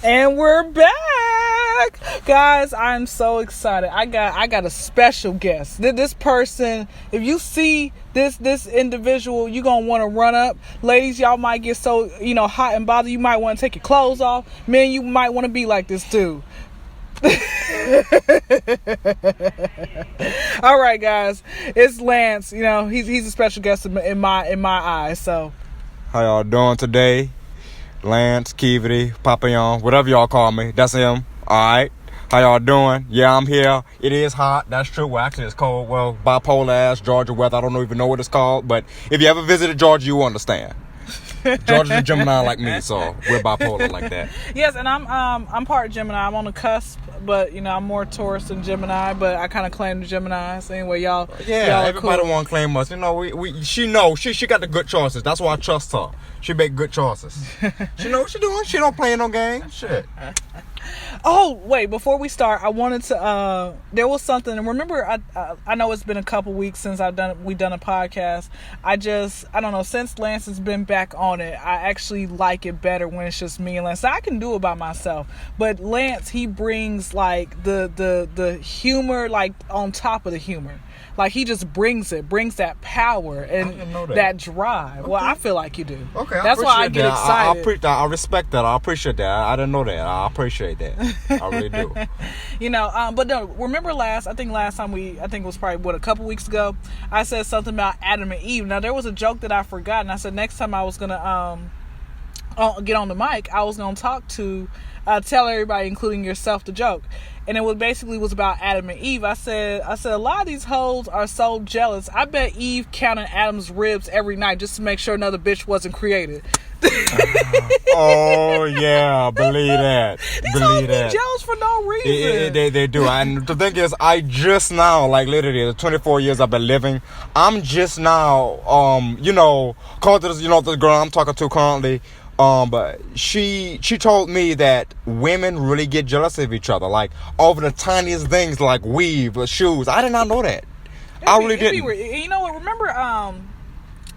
And we're back, guys. I'm so excited. I got a special guest. This person, if you see this individual, you're gonna want to run up. Ladies, y'all might get so hot and bothered, you might want to take your clothes off. Men, you might want to be like this dude. All right, guys, it's Lance. He's a special guest in my eyes. So how y'all doing today? Lance, Kivity, Papillon, whatever y'all call me, that's him. Alright, how y'all doing? Yeah, I'm here. It is hot, that's true. Well, actually it's cold. Well, bipolar ass Georgia weather, I don't even know what it's called, but if you ever visited Georgia, you understand. Georgia's a Gemini like me, so we're bipolar like that. Yes, and I'm part Gemini. I'm on the cusp, but I'm more Taurus than Gemini, but I kind of claim the Gemini. So anyway, y'all. Yeah, y'all everybody cool. want to claim us. She got the good choices. That's why I trust her. She make good choices. She know what she doing. She don't play no games. Shit. Oh, wait, before we start, I wanted to, there was something, and remember, I know it's been a couple weeks since we done a podcast. I don't know, since Lance has been back on it, I actually like it better when it's just me and Lance. I can do it by myself, but Lance, he brings, like, the humor, like, on top of the humor. Like, he just brings that power and that drive. Okay. Well, I feel like you do. Okay, that's why I get excited. I respect that. I appreciate that. I didn't know that. I appreciate that. I really do. But no, remember last time I think it was probably, a couple weeks ago, I said something about Adam and Eve. Now, there was a joke that I forgot, and I said next time I was going to get on the mic, I was going to talk to, tell everybody, including yourself, the joke. And it was about Adam and Eve. I said a lot of these hoes are so jealous. I bet Eve counted Adam's ribs every night just to make sure another bitch wasn't created. Oh yeah, believe that. These hoes be jealous for no reason. They do. And the thing is, I just now, like literally, the 24 years I've been living, I'm just now, called this, the girl I'm talking to currently. But she told me that women really get jealous of each other, like over the tiniest things, like weave or shoes. I did not know that. I really didn't. You know what? Remember, I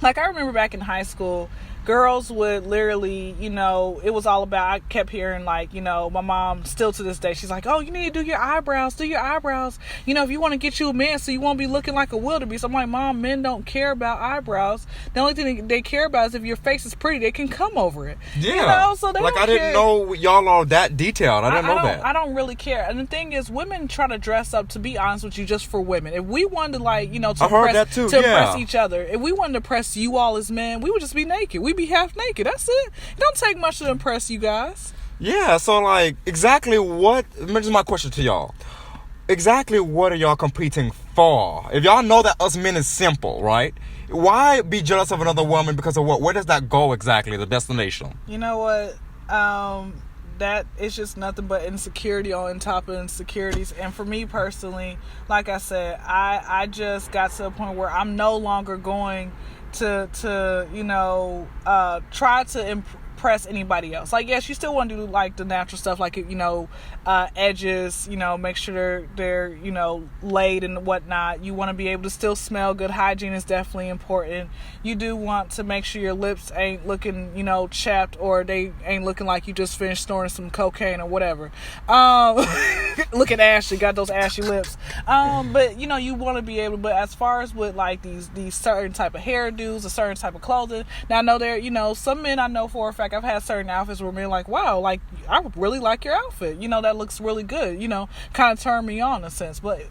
remember back in high school, girls would literally, it was all about, I kept hearing, my mom still to this day, she's like, oh, you need to do your eyebrows. If you want to get you a man so you won't be looking like a wildebeest. I'm like, Mom, men don't care about eyebrows. The only thing they care about is if your face is pretty, they can come over it. Yeah. So they like, don't I didn't know y'all are that detailed. I didn't know that. I don't really care. And the thing is, women try to dress up, to be honest with you, just for women. If we wanted to, impress each other, if we wanted to impress you all as men, we would just be naked. We'd be half naked. That's it. It don't take much to impress you guys. Yeah, so exactly what, this is my question to y'all. Exactly what are y'all competing for? If y'all know that us men is simple, right? Why be jealous of another woman because of what? Where does that go exactly, the destination? You know what? That is just nothing but insecurity on top of insecurities. And for me personally, like I said, I just got to a point where I'm no longer going to try to impress anybody else. Like, yes, you still want to do like the natural stuff, like edges, make sure they're laid and whatnot. You want to be able to still smell good. Hygiene is definitely important. You do want to make sure your lips ain't looking chapped, or they ain't looking like you just finished snorting some cocaine or whatever. Look at Ashley, got those ashy lips. But you want to be able, but as far as with like these certain type of hairdos, a certain type of clothing, now I know there some men, I know for a fact, I've had certain outfits where men like, wow, like I really like your outfit, that looks really good, kind of turn me on in a sense. But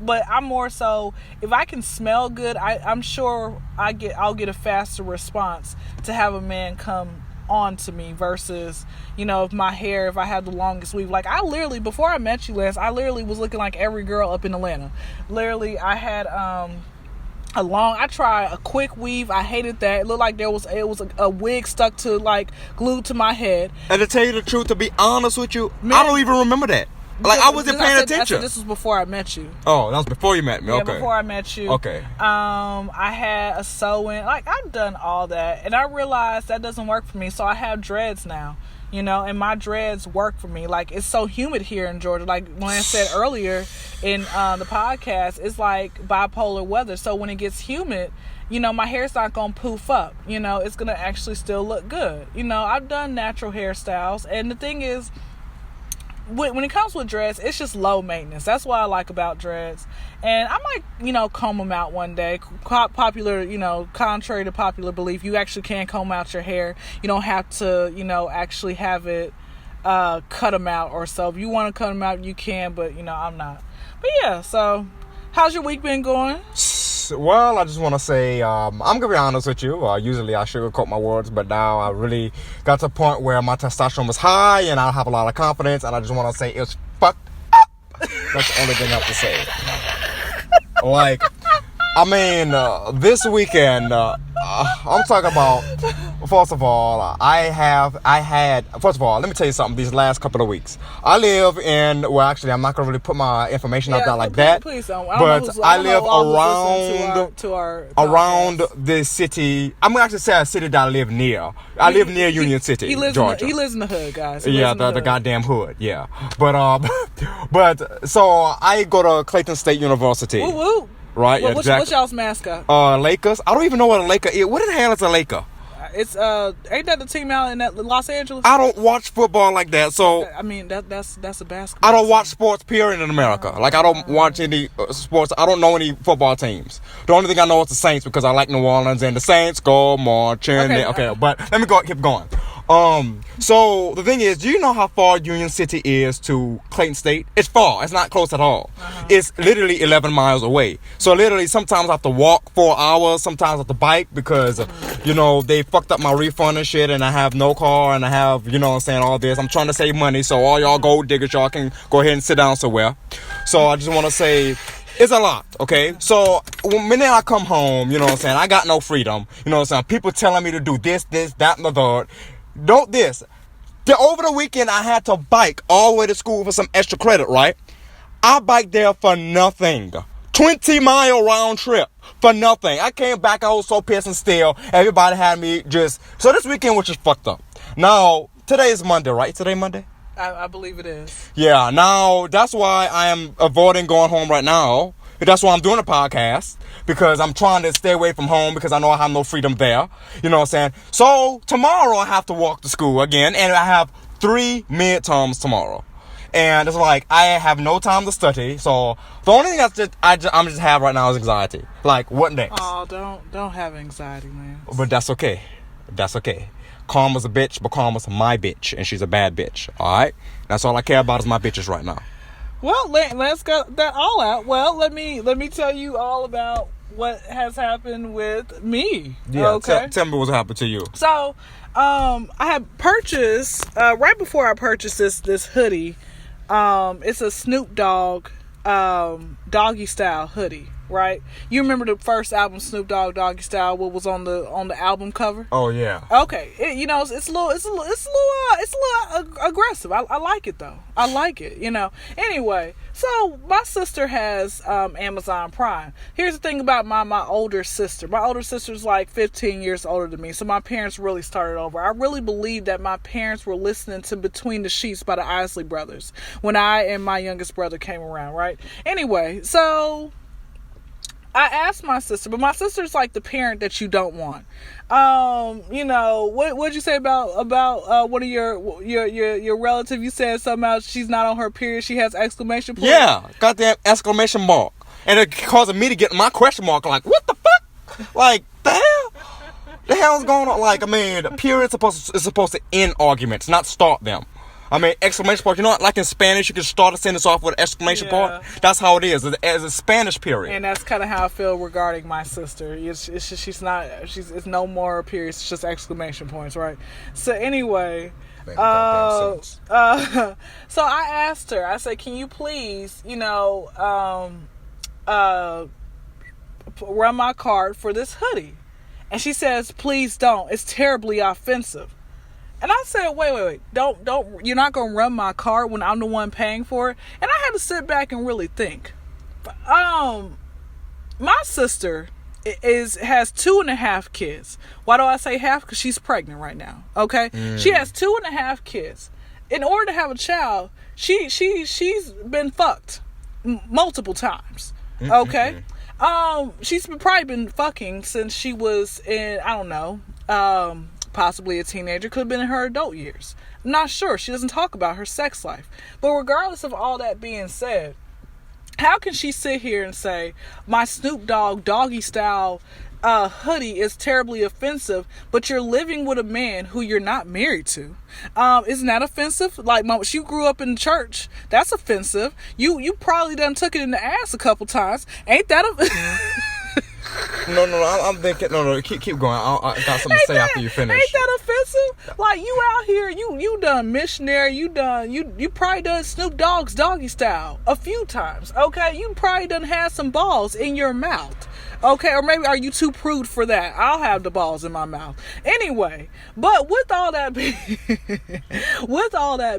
but I'm more so, if I can smell good, I'm sure I'll get a faster response to have a man come on to me versus if I had the longest weave. Like, I literally, before I met you, Lance, I literally was looking like every girl up in Atlanta. Literally, I had I tried a quick weave. I hated that. It looked like it was a wig stuck to, like, glued to my head. And to tell you the truth, to be honest with you, I don't even remember that. Like, I wasn't paying I attention. said this was before I met you. Oh, that was before you met me. Yeah, Okay. before I met you. Okay. I had a sew-in. Like, I've done all that, and I realized that doesn't work for me. So I have dreads now, and my dreads work for me. Like, it's so humid here in Georgia. Like when I said earlier in the podcast, it's like bipolar weather. So when it gets humid, my hair's not gonna poof up. It's gonna actually still look good. I've done natural hairstyles, and the thing is, when it comes with dreads, it's just low maintenance. That's what I like about dreads. And I might, comb them out one day. Contrary to popular belief, you actually can comb out your hair. You don't have to, actually have it cut them out or so. If you want to cut them out, you can, but, I'm not. But yeah, so how's your week been going? Well, I just want to say, I'm going to be honest with you. Usually I sugarcoat my words, but now I really got to a point where my testosterone was high and I have a lot of confidence, and I just want to say it's fucked up. That's the only thing I have to say. Like, I mean, this weekend, I'm talking about, first of all, first of all, let me tell you something, these last couple of weeks. I live in, well, actually, I'm not going to really put my information out there like that. Please don't. I live around the city. I'm going to actually say a city that I live near. I live near Union City, Georgia. He lives in the hood, guys. The goddamn hood, yeah. But, so I go to Clayton State University. Woo woo. Right, well, exactly. What's y'all's mascot? Lakers. I don't even know what a Laker is. What the hell is a Laker? It's ain't that the team out in Los Angeles? I don't watch football like that, so I mean that's a basketball. I don't watch sports period in America. Like, I don't watch any sports. I don't know any football teams. The only thing I know is the Saints, because I like New Orleans and the Saints go marching. Okay, but let me keep going. So the thing is, do you know how far Union City is to Clayton State? It's far. It's not close at all. It's literally 11 miles away. So literally, sometimes I have to walk 4 hours, sometimes I have to bike, because, they fucked up my refund and shit, and I have no car, and I have, all this. I'm trying to save money, so all y'all gold diggers, y'all can go ahead and sit down somewhere. So I just want to say, it's a lot, okay? So when I come home, I got no freedom. People telling me to do this, that, and the third. Over the weekend, I had to bike all the way to school for some extra credit, right? I biked there for nothing. 20-mile round trip for nothing. I came back, I was so pissed and still. Everybody had me so this weekend was just fucked up. Now, today is Monday, right? Today Monday? I believe it is. Yeah, now, that's why I am avoiding going home right now. That's why I'm doing a podcast, because I'm trying to stay away from home, because I know I have no freedom there. You know what I'm saying? So tomorrow I have to walk to school again, and I have 3 midterms tomorrow. And it's like, I have no time to study. So the only thing I'm just have right now is anxiety. Like, what next? Oh, don't have anxiety, man. But that's okay. That's okay. Karma's a bitch, but Karma's my bitch, and she's a bad bitch. All right? That's all I care about is my bitches right now. Well, let's get that all out. Well, let me tell you all about what has happened with me. Yeah, okay. Tell me what's happened to you. So, I had purchased right before I purchased this hoodie. It's a Snoop Dogg doggy style hoodie. Right? You remember the first album, Snoop Dogg Doggy Style? What was on the album cover? Oh yeah. Okay, it's a little aggressive. I like it though. I like it. Anyway, so my sister has Amazon Prime. Here's the thing about my older sister. My older sister's like 15 years older than me, so my parents really started over. I really believe that my parents were listening to Between the Sheets by the Isley Brothers when I and my youngest brother came around. Right? Anyway, so I asked my sister, but my sister's like the parent that you don't want. What'd you say about one of your relative? You said something about she's not on her period. She has exclamation point. Yeah, got that exclamation mark, and it causing me to get my question mark. Like, what the fuck? Like, the hell? The hell's going on? Like, I mean, period is supposed to end arguments, not start them. I mean, exclamation point. Like in Spanish, you can start a sentence off with an exclamation point. That's how it is. It's a Spanish period. And that's kind of how I feel regarding my sister. It's just, it's no more periods. It's just exclamation points, right? So anyway, so I asked her. I said, "Can you please, run my card for this hoodie?" And she says, "Please don't. It's terribly offensive." And I said, wait, don't, you're not going to run my car when I'm the one paying for it? And I had to sit back and really think. My sister has 2.5 kids. Why do I say half? Because she's pregnant right now. Okay, she has 2.5 kids. In order to have a child, she's been fucked multiple times. Okay, she's probably been fucking since she was in, I don't know, possibly a teenager. Could have been in her adult years. I'm not sure. She doesn't talk about her sex life. But regardless of all that being said, how can she sit here and say my Snoop Dogg doggy style hoodie is terribly offensive, but you're living with a man who you're not married to? Isn't that offensive? Like, she grew up in church. That's offensive. You probably done took it in the ass a couple times. Ain't that No, I'm thinking. No, keep going. I got something to say after you finish. Ain't that offensive? Like, you out here, you done missionary, you probably done Snoop Dogg's doggy style a few times. Okay, you probably done had some balls in your mouth. Okay, or maybe are you too prude for that? I'll have the balls in my mouth anyway. But with all that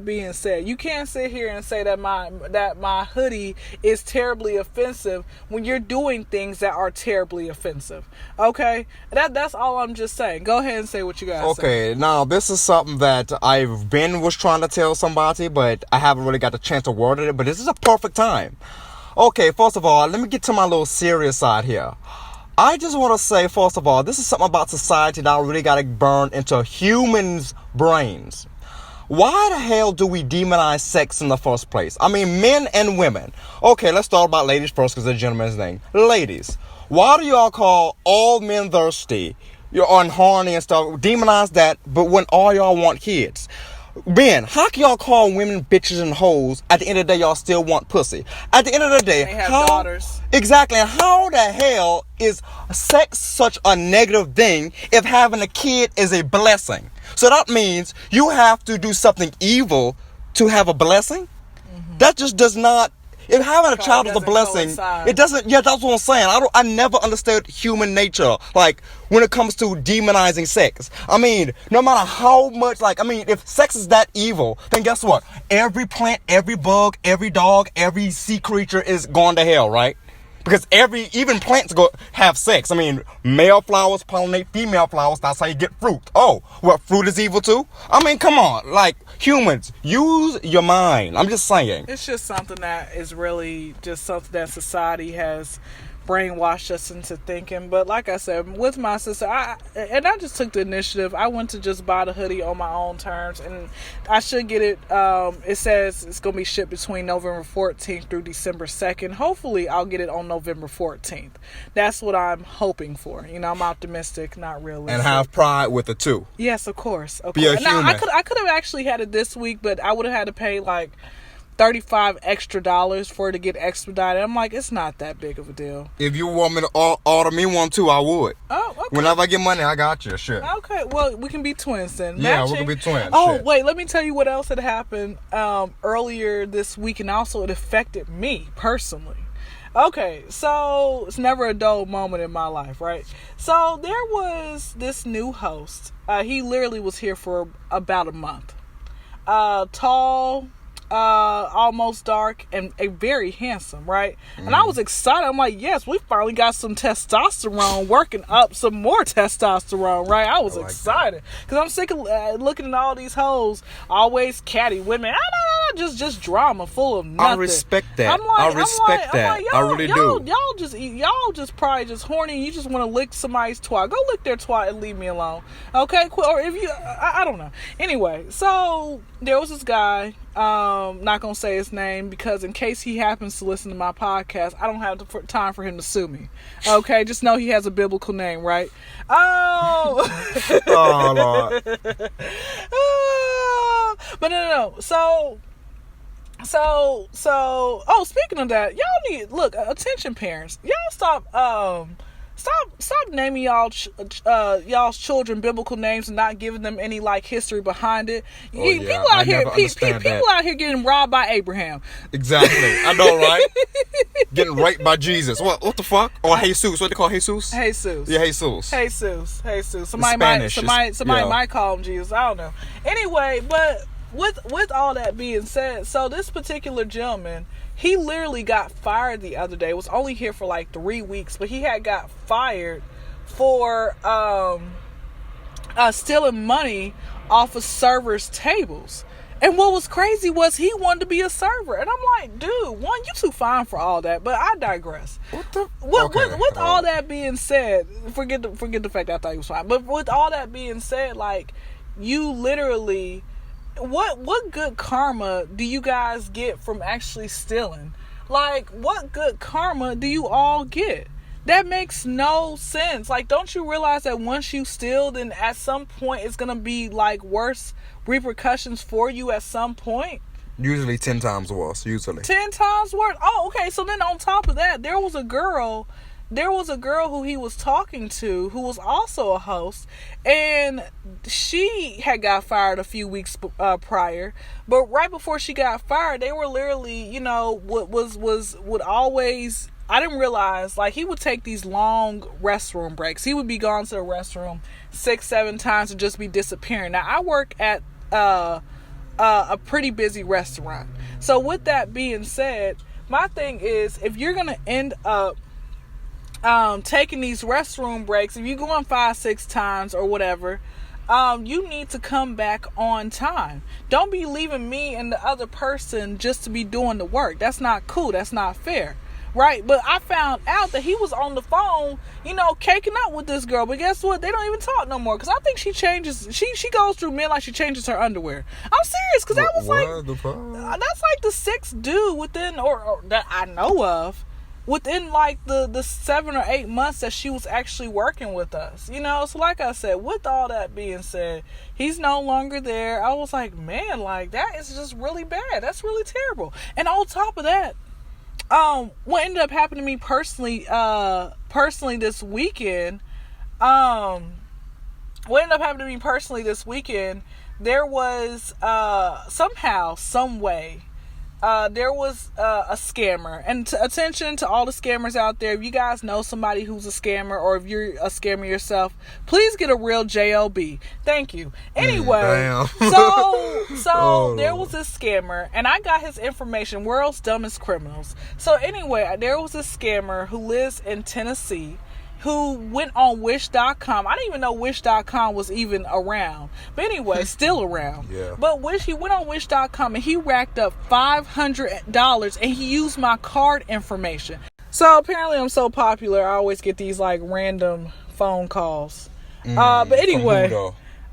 being said, you can't sit here and say that my hoodie is terribly offensive when you're doing things that are terribly offensive. Okay, that's all I'm just saying. Go ahead and say what you guys say. Okay, now this is something that was trying to tell somebody, but I haven't really got the chance to word it. But this is a perfect time. Okay, first of all, let me get to my little serious side here. I just want to say, first of all, this is something about society that I really got to burn into humans' brains. Why the hell do we demonize sex in the first place? I mean, men and women. Okay, let's start about ladies first because they're gentleman's name. Ladies, why do y'all call all men thirsty? You're unhorny and stuff. Demonize that, but when all y'all want kids. Ben, how can y'all call women bitches and hoes? At the end of the day, y'all still want pussy. At the end of the day, they have daughters. Exactly. And how the hell is sex such a negative thing if having a kid is a blessing? So that means you have to do something evil to have a blessing? That just does not. If having a child is a blessing, it doesn't. Yeah, that's what I'm saying. I never understood human nature. Like, when it comes to demonizing sex. I mean, no matter how much, if sex is that evil, then guess what? Every plant, every bug, every dog, every sea creature is going to hell, right? Because even plants have sex. I mean, male flowers pollinate female flowers. That's how you get fruit. Oh, what, fruit is evil too? I mean, come on. Like, humans, use your mind. I'm just saying. It's just something that is really just something that society has brainwashed us into thinking. But like I said, with my sister, I just took the initiative. I went to just buy the hoodie on my own terms, and I should get it. It says it's going to be shipped between November 14th through December 2nd. Hopefully I'll get it on November 14th. That's what I'm hoping for. You know, I'm optimistic, not realistic. And have pride with it too. Yes, of course. Be a human. Now, I could have actually had it this week, but I would have had to pay like $35 extra for it to get expedited. I'm like, it's not that big of a deal. If you want me to order me one too, I would. Oh, okay. Whenever I get money, I got you. Shit. Okay, well, we can be twins then. Yeah, Matching. we can be twins. Oh, shit. Wait, let me tell you what else had happened earlier this week, and also it affected me personally. Okay, so it's never a dull moment in my life, right? So there was this new host. He literally was here for about a month. Tall, almost dark, and a very handsome, right? And I was excited. I'm like, yes, we finally got some testosterone, working up some more testosterone, right? I was excited because I'm sick of looking at all these hoes, always catty women, just drama full of nothing. I respect that. I respect that. I really do. Y'all just probably just horny. You just want to lick somebody's twat. Go lick their twat and leave me alone, okay? Or if you, I don't know. Anyway, so there was this guy. Not gonna say his name because in case he happens to listen to my podcast, I don't have the time for him to sue me. Okay, just know he has a biblical name, right? Oh, oh Lord. But no. So. Oh, speaking of that, y'all need attention, parents. Y'all stop Stop naming y'all's children biblical names and not giving them any like history behind it. People out here getting robbed by Abraham. Exactly. I know, right? Getting raped by Jesus. What the fuck? Or Jesus. What they call Jesus? Jesus. Yeah, Jesus. Jesus. Somebody might call him Jesus. I don't know. Anyway, but with all that being said, so this particular gentleman, he literally got fired the other day. Was only here for like 3 weeks, but he had got fired for stealing money off of servers' tables. And what was crazy was he wanted to be a server, and I'm like, dude, one, you too fine for all that. But I digress. With all that being said, forget the fact that I thought he was fine. But with all that being said, like, you literally. What good karma do you guys get from actually stealing? Like, what good karma do you all get? That makes no sense. Like, don't you realize that once you steal, then at some point it's gonna be like worse repercussions for you at some point? Usually 10 times worse. 10 times worse. Oh, okay. So then on top of that, there was a girl who he was talking to who was also a host, and she had got fired a few weeks prior. But right before she got fired, they were literally, would always. I didn't realize, like, he would take these long restroom breaks. He would be gone to the restroom 6-7 times and just be disappearing. Now, I work at a pretty busy restaurant. So with that being said, my thing is, if you're gonna end up taking these restroom breaks, if you're going 5-6 times or whatever, you need to come back on time. Don't be leaving me and the other person just to be doing the work. That's not cool. That's not fair. Right? But I found out that he was on the phone, caking up with this girl. But guess what? They don't even talk no more. Because I think she goes through men like she changes her underwear. I'm serious. Because that was that's like the 6th dude within, or that I know of, within like the 7 or 8 months that she was actually working with us. So like I said, with all that being said, he's no longer there. I was like, man, like, that is just really bad. That's really terrible. And on top of that, what ended up happening to me personally this weekend, there was, somehow, some way, there was a scammer. And attention to all the scammers out there. If you guys know somebody who's a scammer, or if you're a scammer yourself, please get a real job. Thank you. Anyway, so there was this scammer, and I got his information. World's Dumbest Criminals. So anyway, there was this scammer who lives in Tennessee, who went on Wish.com. I didn't even know Wish.com was even around. But anyway, still around. Yeah. But he went on Wish.com and he racked up $500 and he used my card information. So apparently I'm so popular, I always get these like random phone calls. But anyway.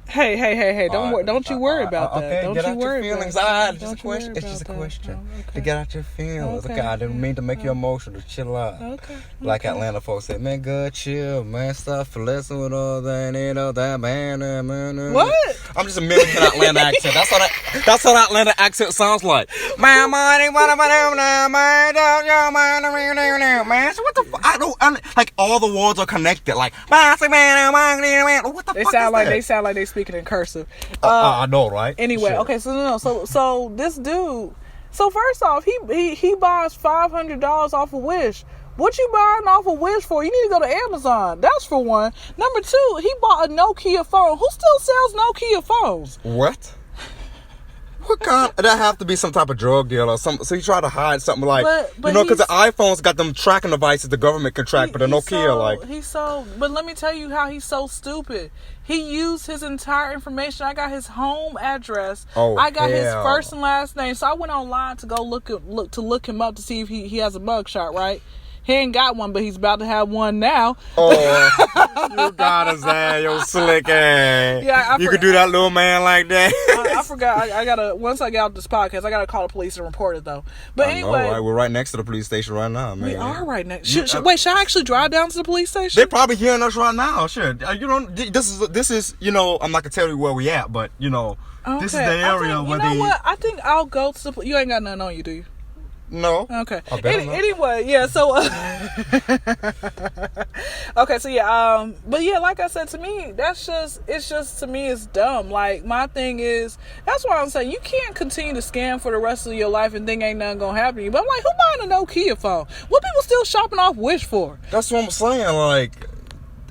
Hey, don't you worry about that. Okay, don't get you out worry your feelings. about It's just a question. Okay. To get out your feelings. Okay. Okay, I didn't mean to make you emotional. Chill out. Okay. Like Atlanta folks said, man, good, chill, man, stop flexing with all that man. What? I'm just mimicking Atlanta accent. That's what Atlanta accent sounds like. Man, money, man. So what the fuck? Like all the words are connected. Like, what the They fuck sound like they speaking in cursive. I know, right? Anyway, Shit. okay, so this dude. So first off, he buys $500 off of Wish. What you buying off of Wish for? You need to go to Amazon. That's for one. Number two, he bought a Nokia phone. Who still sells Nokia phones? What? What kind? That have to be some type of drug deal or something. So you try to hide something like, because the iPhones got them tracking devices the government can track, but the Nokia, But let me tell you how he's so stupid. He used his entire information. I got his home address. I got his first and last name. So I went online to go look him up to see if he has a mugshot, right? He ain't got one, but he's about to have one now. Oh, you got his ass, yo slick ass. Yeah, you could do that little man like that. I forgot. I gotta, once I get out this podcast, I gotta call the police and report it though. But anyway, right? We're right next to the police station right now, man. We are right next. Should I actually drive down to the police station? They probably hearing us right now. Sure. This is I'm not gonna tell you where we at, but this is the area where they. You know what? I think I'll go to the. You ain't got nothing on you, do you? No. Okay. I bet not. Anyway, yeah. So, okay. So yeah. But yeah, like I said, to me, to me, it's dumb. Like my thing is, that's why I'm saying you can't continue to scam for the rest of your life and think ain't nothing gonna happen to you. But I'm like, who buying a Nokia phone? What people still shopping off Wish for? That's what I'm saying. Like,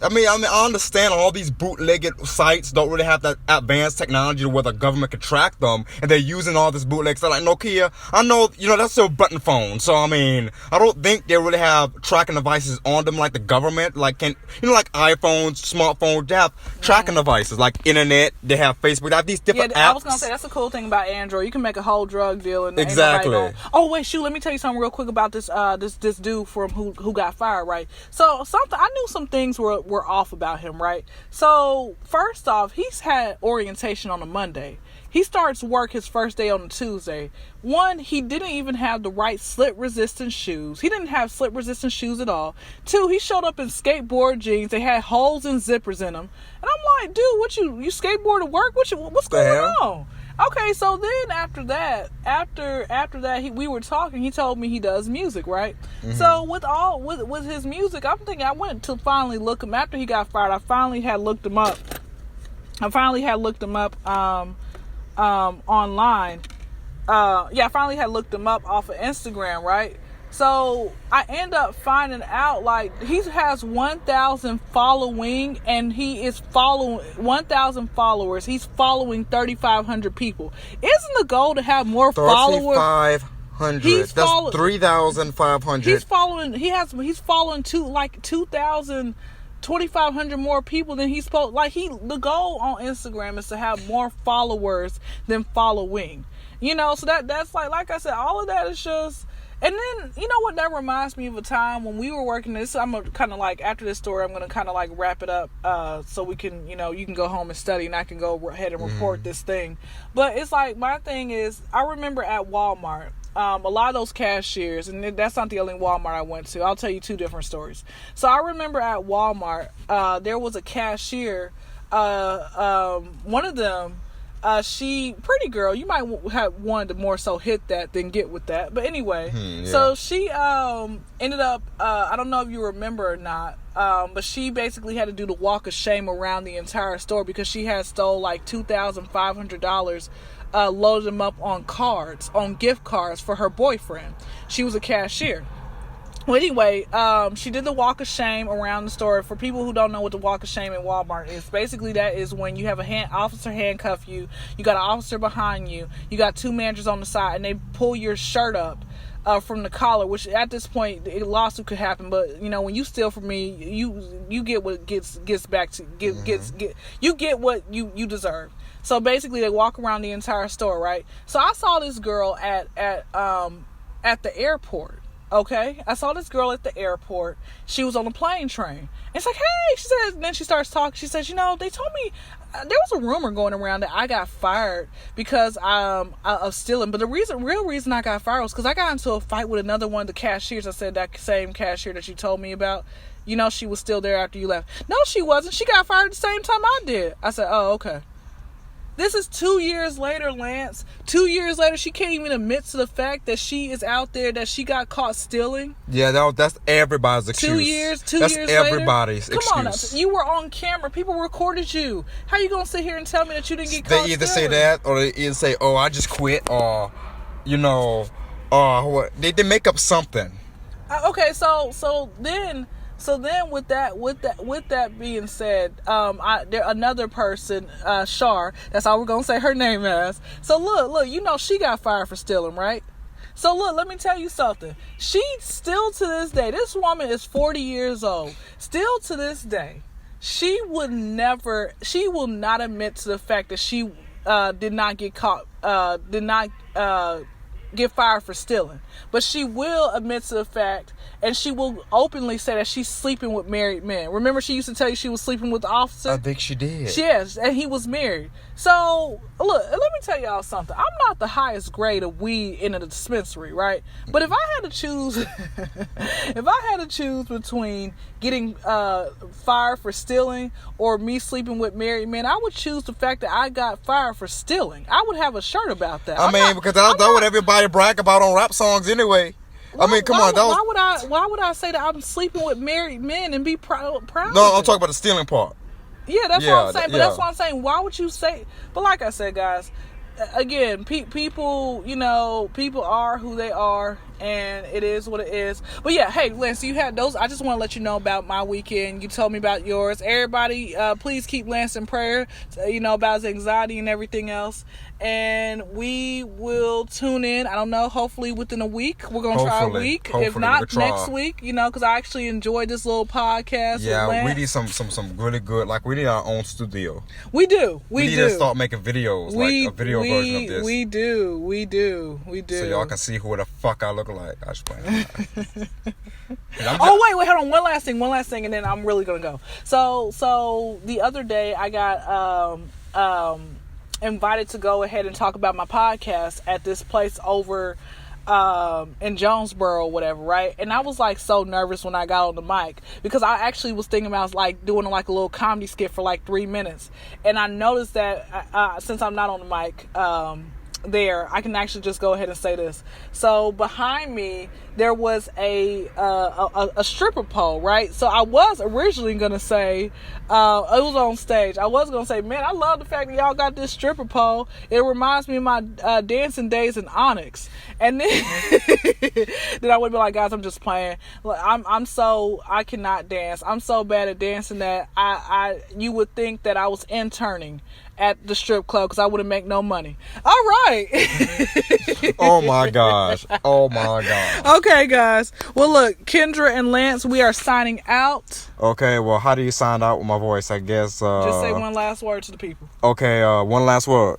I mean, I understand all these bootlegged sites don't really have that advanced technology where the government can track them, and they're using all this bootleg stuff. Like Nokia, I know, that's still a button phone. So, I mean, I don't think they really have tracking devices on them like the government. Like, like iPhones, smartphones, they have tracking devices. Like internet, they have Facebook, they have these different apps. I was going to say, that's the cool thing about Android. You can make a whole drug deal. And exactly. Oh, wait, shoot, let me tell you something real quick about this this dude from who got fired, right? So, I knew some things were off about him, right? So first off, he's had orientation on a Monday. He starts work his first day on a Tuesday. One, he didn't even have the right slip resistant shoes. He didn't have slip resistant shoes at all. Two, he showed up in skateboard jeans. They had holes and zippers in them. And I'm like, dude, what you skateboard to work? What's going on? Okay, so then after that, we were talking. He told me he does music, right? Mm-hmm. So with his music, I'm thinking I went to finally look him after he got fired. I finally had looked him up. Online. I finally had looked him up off of Instagram, right? So I end up finding out like he has 1,000 following, and he is following 1,000 followers. He's following 3,500 people. Isn't the goal to have more followers? 3,500. That's 3,500. He's following. He's following 2,000. 2,500 more people than he's supposed. The goal on Instagram is to have more followers than following. So that's like I said, all of that is just. And then, you know what, that reminds me of a time when we were working this. I'm going to kind of like, after this story, I'm going to kind of like wrap it up so we can, you can go home and study and I can go ahead and report this thing. But it's like, my thing is, I remember at Walmart, a lot of those cashiers, and that's not the only Walmart I went to. I'll tell you two different stories. So I remember at Walmart, there was a cashier, one of them, she pretty girl. You might have wanted to more so hit that than get with that. But anyway, So she ended up. I don't know if you remember or not. But she basically had to do the walk of shame around the entire store because she had stole like $2,500. Loaded them up on gift cards for her boyfriend. She was a cashier. Well, anyway, she did the walk of shame around the store. For people who don't know what the walk of shame in Walmart is, basically that is when you have officer handcuff you, you got an officer behind you, you got two managers on the side, and they pull your shirt up from the collar, which at this point a lawsuit could happen. But when you steal from me, you get what gets back to you get what you deserve. So basically, they walk around the entire store, right? So I saw this girl at the airport. Okay, I saw this girl at the airport. She was on a plane train. It's like, hey, she says, and then she starts talking. She says, they told me there was a rumor going around that I got fired because of stealing. But the real reason I got fired was because I got into a fight with another one of the cashiers. I said, that same cashier that you told me about. She was still there after you left. No, she wasn't. She got fired at the same time I did. I said, oh, okay. This is 2 years later, Lance. 2 years later, she can't even admit to the fact that she is out there, that she got caught stealing. Yeah, that's everybody's excuse. 2 years later. That's everybody's excuse. Come on, you were on camera. People recorded you. How you gonna sit here and tell me that you didn't get caught They either stealing? say that, or they either say, "Oh, I just quit," or what? They make up something. Okay, so then with that being said, there another person, Shar, that's all we're gonna say her name as. So look, she got fired for stealing, right? So look, let me tell you something. She still to this day, this woman is 40 years old. Still to this day, she will not admit to the fact that she did not get caught, get fired for stealing. But she will admit to the fact, and she will openly say that she's sleeping with married men. Remember, she used to tell you she was sleeping with the officer? I think she did. Yes, and he was married. So, look, let me tell y'all something. I'm not the highest grade of weed in a dispensary, right? But if I had to choose, between getting fired for stealing or me sleeping with married men, I would choose the fact that I got fired for stealing. I would have a shirt about that. Because that's what everybody nobody brag about on rap songs anyway. I mean, come on. That was, why would I say that I'm sleeping with married men and be proud? No, I'm talking about the stealing part. Yeah, that's what I'm saying. But that's what I'm saying. Why would you say? But like I said, guys, again, people, people are who they are, and it is what it is. But yeah, hey, Lance, you had those. I just want to let you know about my weekend. You told me about yours. Everybody, please keep Lance in prayer, about his anxiety and everything else. And we will tune in. I don't know, hopefully within a week. We're going to try a week. If not, next week, because I actually enjoyed this little podcast. Yeah, we need some really good, like we need our own studio. We do. We need to start making videos, like a video version of this. We do. So y'all can see who the fuck I look like. I just playing. Wait, hold on. One last thing, and then I'm really going to go. So the other day I got invited to go ahead and talk about my podcast at this place over in Jonesboro or whatever, right? And I was like so nervous when I got on the mic because I actually was thinking about like doing like a little comedy skit for like 3 minutes, and I noticed that since I'm not on the mic there, I can actually just go ahead and say this. So behind me there was a stripper pole, right? So I was originally gonna say, it was on stage. I was gonna say, man, I love the fact that y'all got this stripper pole. It reminds me of my dancing days in Onyx. And then then I would be like, guys, I'm just playing. I cannot dance. I'm so bad at dancing that you would think that I was interning at the strip club because I wouldn't make no money. All right. Oh my gosh. Okay, guys. Well, look, Kyndra and Lance, we are signing out. Okay, well, how do you sign out with my voice? I guess. Just say one last word to the people. Okay, one last word.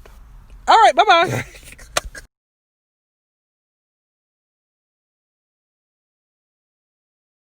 All right, bye-bye.